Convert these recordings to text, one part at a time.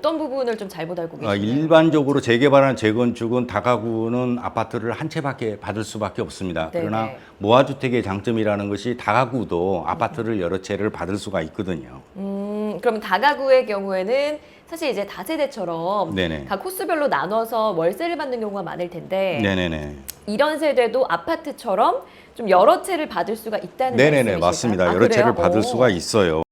어떤 부분을 좀 잘못 알고 계시나요? 일반적으로 재개발한 재건축은 다가구는 아파트를 한 채밖에 받을 수밖에 없습니다. 네네. 그러나 모아주택의 장점이라는 것이 다가구도 아파트를 여러 채를 받을 수가 있거든요. 그럼 다가구의 경우에는 사실 이제 다세대처럼 네네. 각 코스별로 나눠서 월세를 받는 경우가 많을 텐데 네네네. 이런 세대도 아파트처럼 좀 여러 채를 받을 수가 있다는 네네네. 말씀이실까요? 맞습니다. 아, 여러 그래요? 채를 받을 오. 수가 있어요.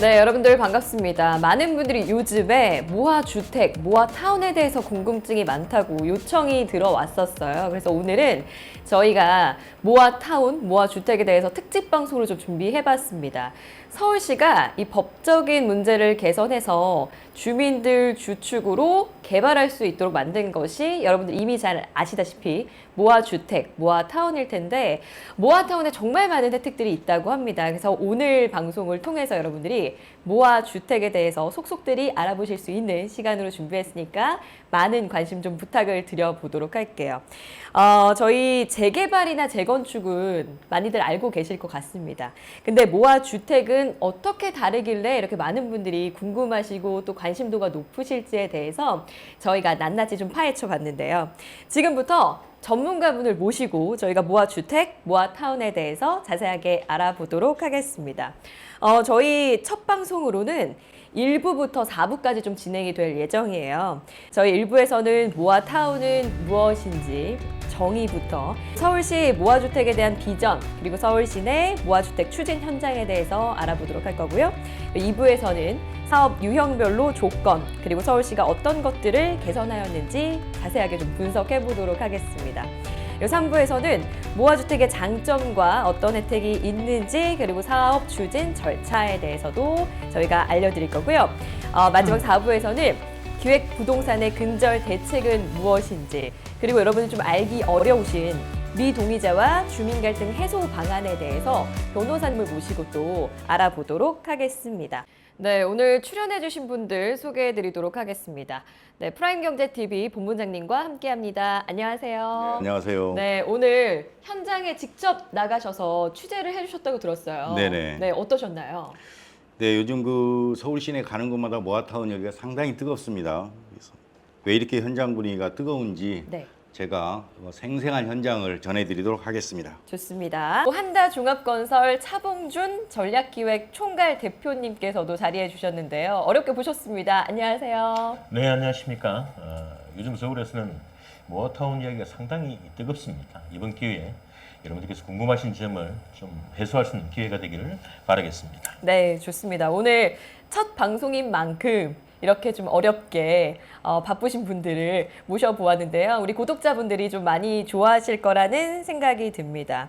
네, 여러분들 반갑습니다. 많은 분들이 요즘에 모아주택, 모아타운에 대해서 궁금증이 많다고 요청이 들어왔었어요. 그래서 오늘은 저희가 모아타운, 모아주택에 대해서 특집 방송을 좀 준비해봤습니다. 서울시가 이 법적인 문제를 개선해서 주민들 주축으로 개발할 수 있도록 만든 것이 여러분들 이미 잘 아시다시피 모아주택, 모아타운일 텐데 모아타운에 정말 많은 혜택들이 있다고 합니다. 그래서 오늘 방송을 통해서 여러분들이 모아주택에 대해서 속속들이 알아보실 수 있는 시간으로 준비했으니까 많은 관심 좀 부탁을 드려보도록 할게요. 저희 재개발이나 재건축은 많이들 알고 계실 것 같습니다. 근데 모아주택은 어떻게 다르길래 이렇게 많은 분들이 궁금하시고 또 관심도가 높으실지에 대해서 저희가 낱낱이 좀 파헤쳐 봤는데요. 지금부터 전문가분을 모시고 저희가 모아주택, 모아타운에 대해서 자세하게 알아보도록 하겠습니다. 저희 첫 방송으로는 1부부터 4부까지 좀 진행이 될 예정이에요. 저희 1부에서는 모아타운은 무엇인지 정의부터 서울시 모아주택에 대한 비전 그리고 서울시 내 모아주택 추진 현장에 대해서 알아보도록 할 거고요. 2부에서는 사업 유형별로 조건 그리고 서울시가 어떤 것들을 개선하였는지 자세하게 좀 분석해 보도록 하겠습니다. 3부에서는 모아주택의 장점과 어떤 혜택이 있는지 그리고 사업 추진 절차에 대해서도 저희가 알려드릴 거고요. 마지막 4부에서는 기획 부동산의 근절 대책은 무엇인지 그리고 여러분이 좀 알기 어려우신 미동의자와 주민 갈등 해소 방안에 대해서 변호사님을 모시고 또 알아보도록 하겠습니다. 네, 오늘 출연해주신 분들 소개해드리도록 하겠습니다. 네, 프라임경제TV 본부장님과 함께합니다. 안녕하세요. 안녕하세요. 네, 오늘 현장에 직접 나가셔서 취재를 해주셨다고 들었어요. 네네. 네, 어떠셨나요? 네, 요즘 그 서울 시내 가는 곳마다 모아타운 여기가 상당히 뜨겁습니다. 그래서 왜 이렇게 현장 분위기가 뜨거운지 네. 제가 생생한 현장을 전해드리도록 하겠습니다. 좋습니다. 한다종합건설 차봉준 전략기획 총괄 대표님께서도 자리해 주셨는데요. 어렵게 보셨습니다. 안녕하세요. 네, 안녕하십니까. 요즘 서울에서는 모아타운 이야기가 상당히 뜨겁습니다. 이번 기회에 여러분들께서 궁금하신 점을 좀 해소할 수 있는 기회가 되기를 바라겠습니다. 네, 좋습니다. 오늘 첫 방송인 만큼 이렇게 좀 어렵게 바쁘신 분들을 모셔보았는데요. 우리 구독자분들이 좀 많이 좋아하실 거라는 생각이 듭니다.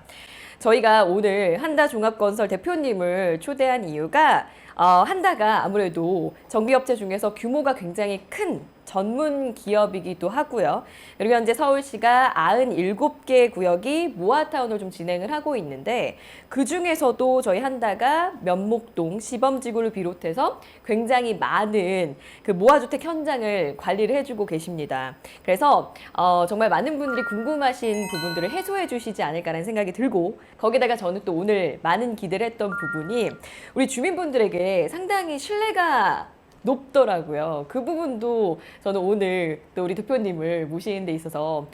저희가 오늘 한다종합건설 대표님을 초대한 이유가 한다가 아무래도 전기업체 중에서 규모가 굉장히 큰 전문 기업이기도 하고요. 그리고 현재 서울시가 97개 구역이 모아타운을 좀 진행을 하고 있는데 그중에서도 저희 한다가 면목동, 시범지구를 비롯해서 굉장히 많은 그 모아주택 현장을 관리를 해주고 계십니다. 그래서 정말 많은 분들이 궁금하신 부분들을 해소해 주시지 않을까라는 생각이 들고 거기다가 저는 또 오늘 많은 기대를 했던 부분이 우리 주민분들에게 상당히 신뢰가 높더라고요. 그 부분도 저는 오늘 또 우리 대표님을 모시는 데 있어서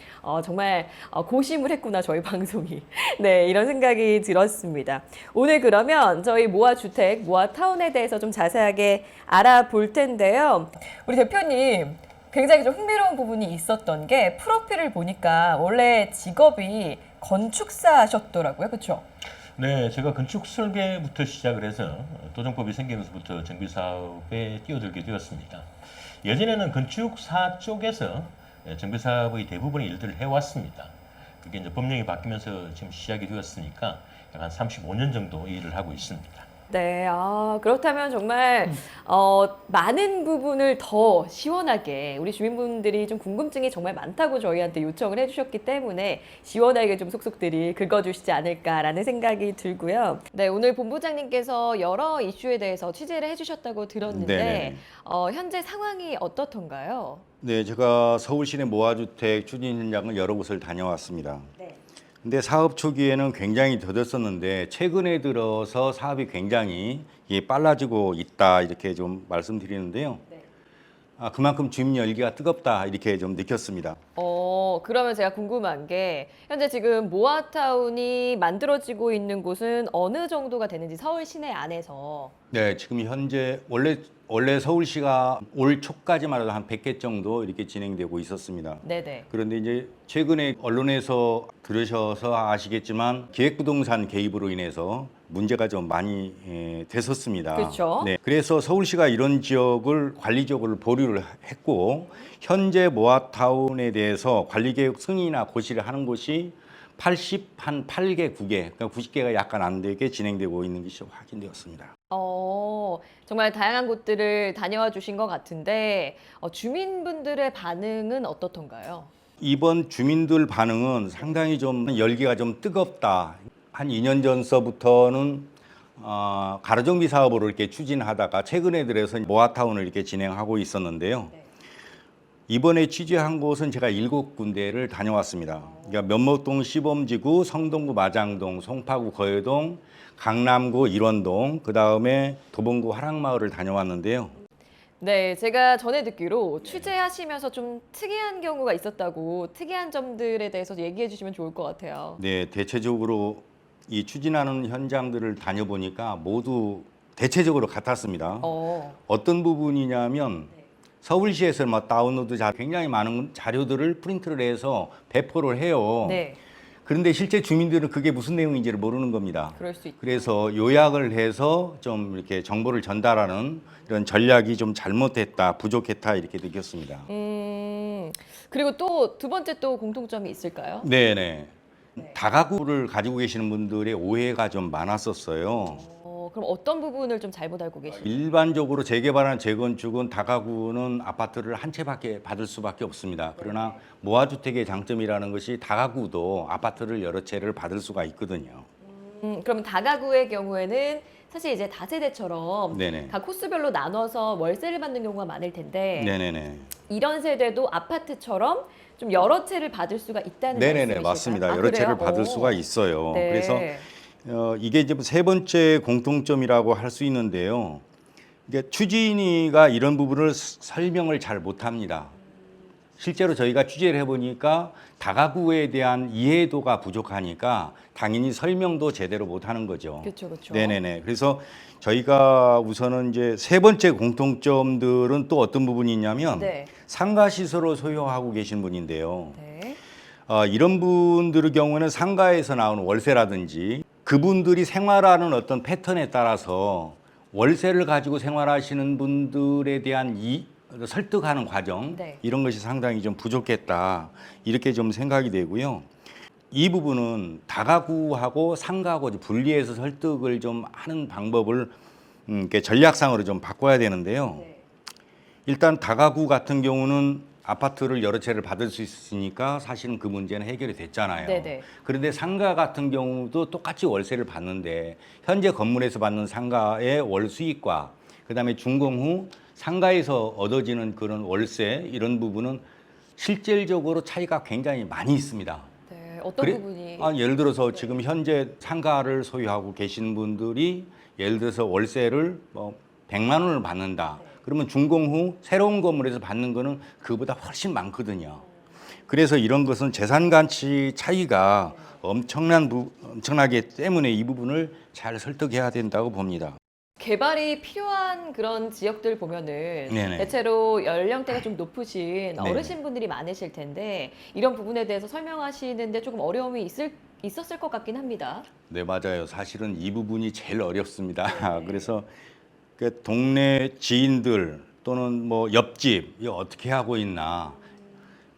정말 고심을 했구나 저희 방송이. 네, 이런 생각이 들었습니다. 오늘 그러면 저희 모아주택, 모아타운에 대해서 좀 자세하게 알아볼 텐데요. 우리 대표님 굉장히 좀 흥미로운 부분이 있었던 게 프로필을 보니까 원래 직업이 건축사셨더라고요. 그렇죠? 네, 제가 건축 설계부터 시작을 해서 도정법이 생기면서부터 정비 사업에 뛰어들게 되었습니다. 예전에는 건축사 쪽에서 정비 사업의 대부분의 일들을 해왔습니다. 그게 이제 법령이 바뀌면서 지금 시작이 되었으니까 약 한 35년 정도 일을 하고 있습니다. 네, 그렇다면 정말 많은 부분을 더 시원하게 우리 주민분들이 좀 궁금증이 정말 많다고 저희한테 요청을 해주셨기 때문에 시원하게 좀 속속들이 긁어주시지 않을까라는 생각이 들고요. 네, 오늘 본부장님께서 여러 이슈에 대해서 취재를 해주셨다고 들었는데 네네. 현재 상황이 어떻던가요? 네, 제가 서울 시내 모아주택 추진 현장을 여러 곳을 다녀왔습니다. 네. 근데 사업 초기에는 굉장히 더뎠었는데 최근에 들어서 사업이 굉장히 이게 빨라지고 있다 이렇게 좀 말씀드리는데요. 네. 그만큼 주민 열기가 뜨겁다 이렇게 좀 느꼈습니다. 그러면 제가 궁금한 게 현재 지금 모아타운이 만들어지고 있는 곳은 어느 정도가 되는지 서울 시내 안에서. 네, 지금 현재 원래 서울시가 올 초까지만 해도 한 100개 정도 이렇게 진행되고 있었습니다. 네네. 그런데 이제 최근에 언론에서 들으셔서 아시겠지만 기획부동산 개입으로 인해서 문제가 좀 많이 됐었습니다. 그렇죠. 네, 그래서 서울시가 이런 지역을 관리적으로 보류를 했고 현재 모아타운에 대해서 관리계획 승인이나 고시를 하는 곳이 한 8개, 9개, 그러니까 90개가 약간 안 되게 진행되고 있는 것이 확인되었습니다. 정말 다양한 곳들을 다녀와 주신 것 같은데 주민분들의 반응은 어떻던가요? 이번 주민들 반응은 상당히 좀 열기가 좀 뜨겁다. 한 2년 전서부터는 가로정비 사업으로 이렇게 추진하다가 최근에 들어서 모아타운을 이렇게 진행하고 있었는데요. 네. 이번에 취재한 곳은 제가 7군데를 다녀왔습니다. 그러니까 면목동 시범지구, 성동구 마장동, 송파구 거여동, 강남구 일원동, 그 다음에 도봉구 화랑마을을 다녀왔는데요. 네, 제가 전에 듣기로 취재하시면서 좀 특이한 경우가 있었다고 특이한 점들에 대해서 얘기해 주시면 좋을 것 같아요. 네, 대체적으로 이 추진하는 현장들을 다녀보니까 모두 대체적으로 같았습니다. 어떤 부분이냐면 서울시에서 다운로드 굉장히 많은 자료들을 프린트를 해서 배포를 해요. 네, 그런데 실제 주민들은 그게 무슨 내용인지를 모르는 겁니다. 그럴 수 있죠. 그래서 요약을 해서 좀 이렇게 정보를 전달하는 이런 전략이 좀 잘못됐다, 부족했다 이렇게 느꼈습니다. 그리고 또 두 번째 또 공통점이 있을까요? 네네. 다가구를 가지고 계시는 분들의 오해가 좀 많았었어요. 그럼 어떤 부분을 좀 잘못 알고 계시나요? 일반적으로 재개발한 재건축은 다가구는 아파트를 한 채밖에 받을 수밖에 없습니다. 그러나 모아주택의 장점이라는 것이 다가구도 아파트를 여러 채를 받을 수가 있거든요. 그럼 다가구의 경우에는 사실 이제 다세대처럼 네네. 각 코스별로 나눠서 월세를 받는 경우가 많을 텐데 네네네. 이런 세대도 아파트처럼 좀 여러 채를 받을 수가 있다는 네네네. 말씀이실까요? 맞습니다. 여러 그래요? 채를 받을 수가 있어요. 네. 그래서 이게 이제 세 번째 공통점이라고 할 수 있는데요. 이게 추진위가 이런 부분을 설명을 잘 못합니다. 실제로 저희가 취재를 해보니까 다가구에 대한 이해도가 부족하니까 당연히 설명도 제대로 못하는 거죠. 그렇죠, 그렇죠. 네네네. 그래서 저희가 우선은 이제 세 번째 공통점들은 또 어떤 부분이 있냐면 네. 상가 시설을 소유하고 계신 분인데요. 네. 이런 분들의 경우는 상가에서 나오는 월세라든지 그분들이 생활하는 어떤 패턴에 따라서 월세를 가지고 생활하시는 분들에 대한 설득하는 과정 네. 이런 것이 상당히 좀 부족했다 이렇게 좀 생각이 되고요. 이 부분은 다가구하고 상가하고 분리해서 설득을 좀 하는 방법을 이렇게 전략상으로 좀 바꿔야 되는데요. 네. 일단 다가구 같은 경우는 아파트를 여러 채를 받을 수 있으니까 사실은 그 문제는 해결이 됐잖아요. 네네. 그런데 상가 같은 경우도 똑같이 월세를 받는데 현재 건물에서 받는 상가의 월 수익과 그다음에 준공 후 상가에서 얻어지는 그런 월세 이런 부분은 실질적으로 차이가 굉장히 많이 있습니다. 네. 어떤 부분이? 예를 들어서 지금 현재 상가를 소유하고 계신 분들이 예를 들어서 월세를 100만 원을 받는다. 그러면 준공 후 새로운 건물에서 받는 거는 그보다 훨씬 많거든요. 그래서 이런 것은 재산 가치 차이가 엄청나기 때문에 이 부분을 잘 설득해야 된다고 봅니다. 개발이 필요한 그런 지역들 보면은 네네. 대체로 연령대가 좀 높으신 네네. 어르신분들이 많으실 텐데 이런 부분에 대해서 설명하시는데 조금 어려움이 있었을 것 같긴 합니다. 네, 맞아요. 사실은 이 부분이 제일 어렵습니다. 그래서 그 동네 지인들 또는 뭐 옆집 이거 어떻게 하고 있나.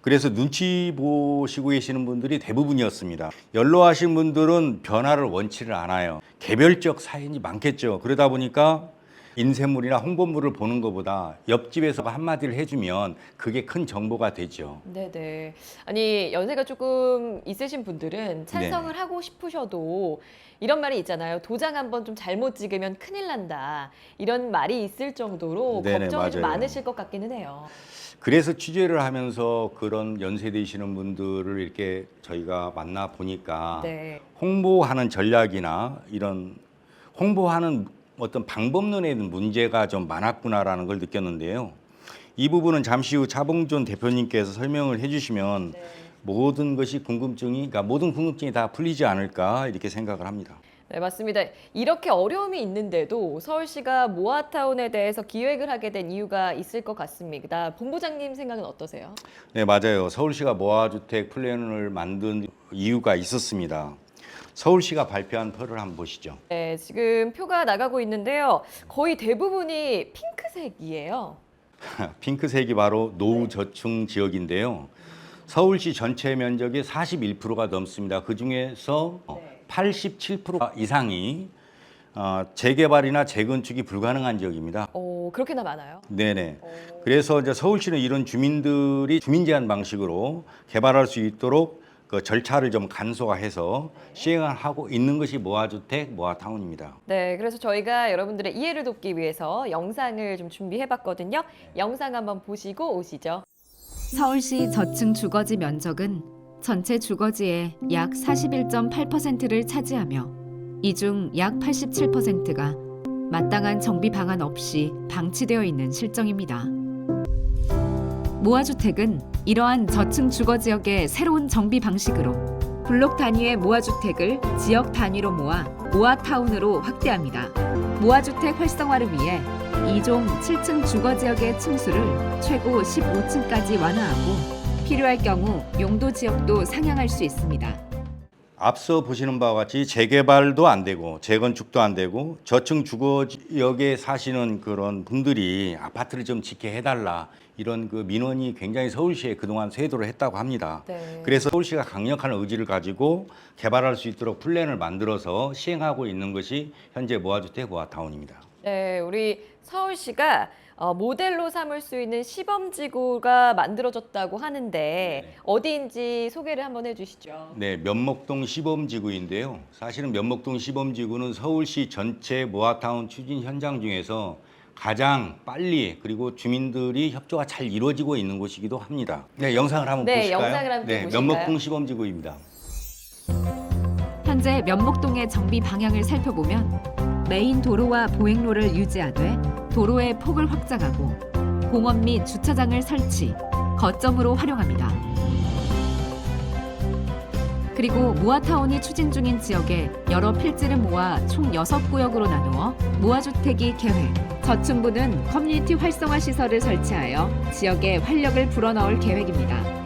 그래서 눈치 보시고 계시는 분들이 대부분이었습니다. 연로하신 분들은 변화를 원치를 않아요. 개별적 사연이 많겠죠. 그러다 보니까 인쇄물이나 홍보물을 보는 것보다 옆집에서 한마디를 해주면 그게 큰 정보가 되죠. 네네. 아니, 연세가 조금 있으신 분들은 찬성을 하고 싶으셔도 이런 말이 있잖아요. 도장 한번 좀 잘못 찍으면 큰일 난다. 이런 말이 있을 정도로 네네, 걱정이 좀 맞아요. 많으실 것 같기는 해요. 그래서 취재를 하면서 그런 연세 되시는 분들을 이렇게 저희가 만나 보니까 네. 홍보하는 전략이나 이런 홍보하는 어떤 방법론에 문제가 좀 많았구나라는 걸 느꼈는데요. 이 부분은 잠시 후 차봉준 대표님께서 설명을 해주시면 모든 것이 그러니까 모든 궁금증이 다 풀리지 않을까 이렇게 생각을 합니다. 네, 맞습니다. 이렇게 어려움이 있는데도 서울시가 모아타운에 대해서 기획을 하게 된 이유가 있을 것 같습니다. 본부장님 생각은 어떠세요? 네, 맞아요. 서울시가 모아주택 플랜을 만든 이유가 있었습니다. 서울시가 발표한 표를 한번 보시죠. 네, 지금 표가 나가고 있는데요. 거의 대부분이 핑크색이에요. 핑크색이 바로 노후 저층 지역인데요. 서울시 전체 면적의 41%가 넘습니다. 그 중에서 87% 이상이 재개발이나 재건축이 불가능한 지역입니다. 그렇게나 많아요? 네네. 그래서 이제 서울시는 이런 주민들이 주민 제한 방식으로 개발할 수 있도록 그 절차를 좀 간소화해서 시행을 하고 있는 것이 모아주택, 모아타운입니다. 네, 그래서 저희가 여러분들의 이해를 돕기 위해서 영상을 좀 준비해봤거든요. 영상 한번 보시고 오시죠. 서울시 저층 주거지 면적은 전체 주거지의 약 41.8%를 차지하며 이 중 약 87%가 마땅한 정비 방안 없이 방치되어 있는 실정입니다. 모아주택은 이러한 저층 주거지역의 새로운 정비 방식으로 블록 단위의 모아주택을 지역 단위로 모아 모아타운으로 확대합니다. 모아주택 활성화를 위해 2종 7층 주거지역의 층수를 최고 15층까지 완화하고 필요할 경우 용도 지역도 상향할 수 있습니다. 앞서 보시는 바와 같이 재개발도 안 되고 재건축도 안 되고 저층 주거지역에 사시는 그런 분들이 아파트를 좀 짓게 해달라 이런 그 민원이 굉장히 서울시에 그동안 쇄도를 했다고 합니다. 네. 그래서 서울시가 강력한 의지를 가지고 개발할 수 있도록 플랜을 만들어서 시행하고 있는 것이 현재 모아주택 모아타운입니다. 네, 우리 서울시가 모델로 삼을 수 있는 시범지구가 만들어졌다고 하는데 어디인지 소개를 한번 해주시죠. 네, 면목동 시범지구인데요. 사실은 면목동 시범지구는 서울시 전체 모아타운 추진 현장 중에서 가장 빨리 그리고 주민들이 협조가 잘 이루어지고 있는 곳이기도 합니다. 네, 영상을 한번 네, 보실까요? 영상을 한번 네, 보실까요? 면목동 시범지구입니다. 현재 면목동의 정비 방향을 살펴보면 메인 도로와 보행로를 유지하되 도로의 폭을 확장하고 공원 및 주차장을 설치, 거점으로 활용합니다. 그리고 모아타운이 추진 중인 지역에 여러 필지를 모아 총 6구역으로 나누어 모아주택이 계획, 저층부는 커뮤니티 활성화 시설을 설치하여 지역에 활력을 불어넣을 계획입니다.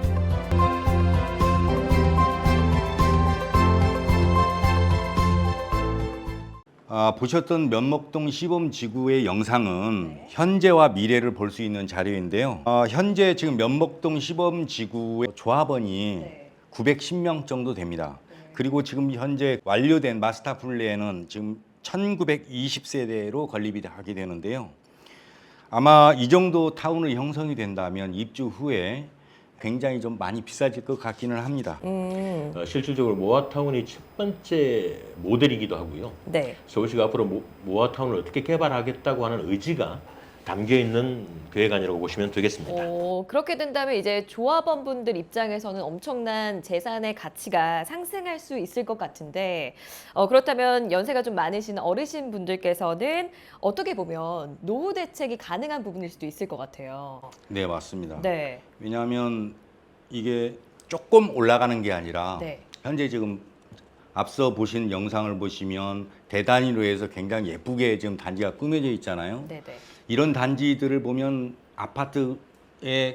보셨던 면목동 시범지구의 영상은 현재와 미래를 볼 수 있는 자료인데요. 현재 지금 면목동 시범지구의 조합원이 910명 정도 됩니다. 그리고 지금 현재 완료된 마스터 플랜은 지금 1920세대로 건립이 하게 되는데요. 아마 이 정도 타운이 형성이 된다면 입주 후에 굉장히 좀 많이 비싸질 것 같기는 합니다. 실질적으로 모아타운이 첫 번째 모델이기도 하고요. 네. 서울시가 앞으로 모아타운을 어떻게 개발하겠다고 하는 의지가 담겨 있는 계획안이라고 보시면 되겠습니다. 그렇게 된다면 이제 조합원분들 입장에서는 엄청난 재산의 가치가 상승할 수 있을 것 같은데 그렇다면 연세가 좀 많으신 어르신 분들께서는 어떻게 보면 노후 대책이 가능한 부분일 수도 있을 것 같아요. 네, 맞습니다. 네. 왜냐하면 이게 조금 올라가는 게 아니라 네. 현재 지금 앞서 보신 영상을 보시면 대단위로 해서 굉장히 예쁘게 지금 단지가 꾸며져 있잖아요. 네네. 이런 단지들을 보면 아파트의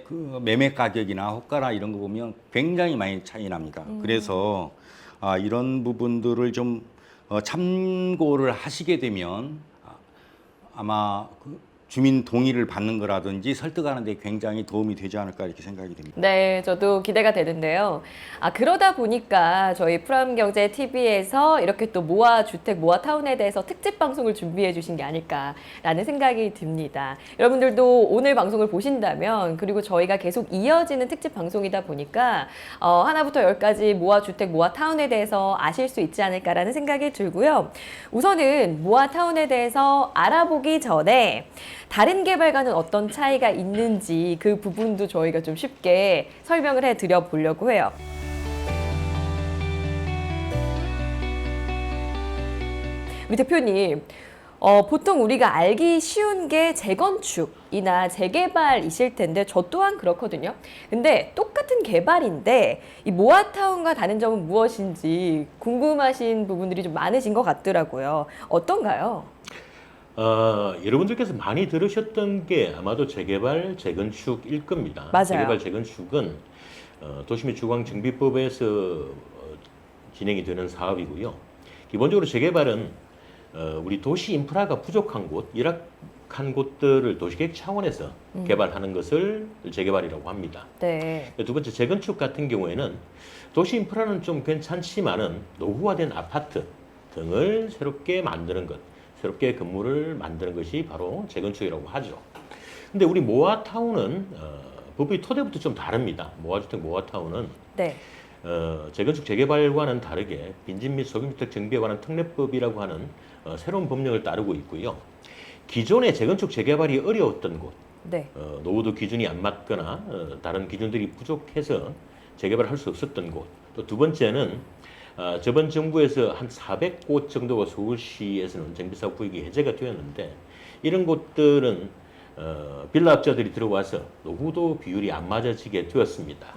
그 매매 가격이나 호가나 이런 거 보면 굉장히 많이 차이 납니다. 그래서 이런 부분들을 좀 참고를 하시게 되면 아마 주민 동의를 받는 거라든지 설득하는 데 굉장히 도움이 되지 않을까 이렇게 생각이 됩니다. 네, 저도 기대가 되는데요. 그러다 보니까 저희 프람경제 TV에서 이렇게 또 모아 주택, 모아 타운에 대해서 특집 방송을 준비해 주신 게 아닐까라는 생각이 듭니다. 여러분들도 오늘 방송을 보신다면, 그리고 저희가 계속 이어지는 특집 방송이다 보니까 하나부터 열까지 모아 주택, 모아 타운에 대해서 아실 수 있지 않을까라는 생각이 들고요. 우선은 모아 타운에 대해서 알아보기 전에 다른 개발과는 어떤 차이가 있는지 그 부분도 저희가 좀 쉽게 설명을 해드려 보려고 해요. 우리 대표님, 보통 우리가 알기 쉬운 게 재건축이나 재개발이실 텐데 저 또한 그렇거든요. 근데 똑같은 개발인데 이 모아타운과 다른 점은 무엇인지 궁금하신 부분들이 좀 많으신 것 같더라고요. 어떤가요? 여러분들께서 많이 들으셨던 게 아마도 재개발, 재건축일 겁니다. 맞아요. 재개발, 재건축은 도시및주거정비법에서 진행이 되는 사업이고요. 기본적으로 재개발은 우리 도시 인프라가 부족한 곳, 열악한 곳들을 도시계획 차원에서 개발하는 것을 재개발이라고 합니다. 네. 두 번째, 재건축 같은 경우에는 도시 인프라는 좀 괜찮지만은 노후화된 아파트 등을 새롭게 만드는 것, 새롭게 건물을 만드는 것이 바로 재건축이라고 하죠. 근데 우리 모아타운은 법의 토대부터 좀 다릅니다. 모아주택, 모아타운은 네. 재건축, 재개발과는 다르게 빈집 및 소규모주택 정비에 관한 특례법이라고 하는 새로운 법령을 따르고 있고요. 기존의 재건축, 재개발이 어려웠던 곳, 네. 노후도 기준이 안 맞거나 다른 기준들이 부족해서 재개발을 할 수 없었던 곳. 또 두 번째는 저번 정부에서 한 400곳 정도가 서울시에서는 정비사업 구역이 해제가 되었는데 이런 곳들은 빌라업자들이 들어와서 노후도 비율이 안 맞아지게 되었습니다.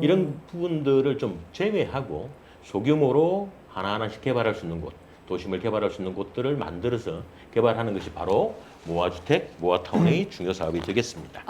이런 부분들을 좀 제외하고 소규모로 하나하나씩 개발할 수 있는 곳, 도심을 개발할 수 있는 곳들을 만들어서 개발하는 것이 바로 모아주택, 모아타운의 중요 사업이 되겠습니다.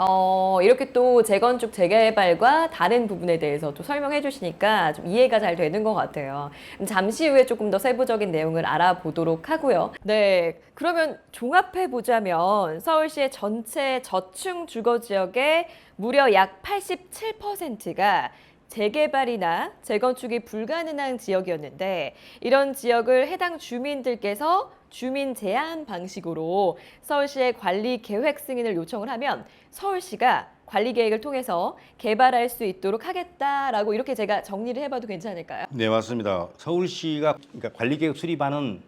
이렇게 또 재건축, 재개발과 다른 부분에 대해서 또 설명해 주시니까 좀 이해가 잘 되는 것 같아요. 잠시 후에 조금 더 세부적인 내용을 알아보도록 하고요. 네, 그러면 종합해 보자면 서울시의 전체 저층 주거 지역의 무려 약 87%가 재개발이나 재건축이 불가능한 지역이었는데 이런 지역을 해당 주민들께서 주민 제한 방식으로 서울시의 관리 계획 승인을 요청을 하면 서울시가 관리 계획을 통해서 개발할 수 있도록 하겠다라고 이렇게 제가 정리를 해봐도 괜찮을까요? 네, 맞습니다. 서울시가 그러니까 관리계획 수립하는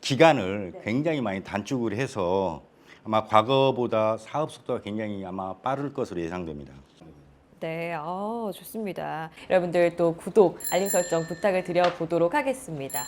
기간을 굉장히 많이 단축을 해서 아마 과거보다 사업 속도가 굉장히 아마 빠를 것으로 예상됩니다. 네, 좋습니다. 여러분들 또 구독, 알림 설정 부탁을 드려보도록 하겠습니다.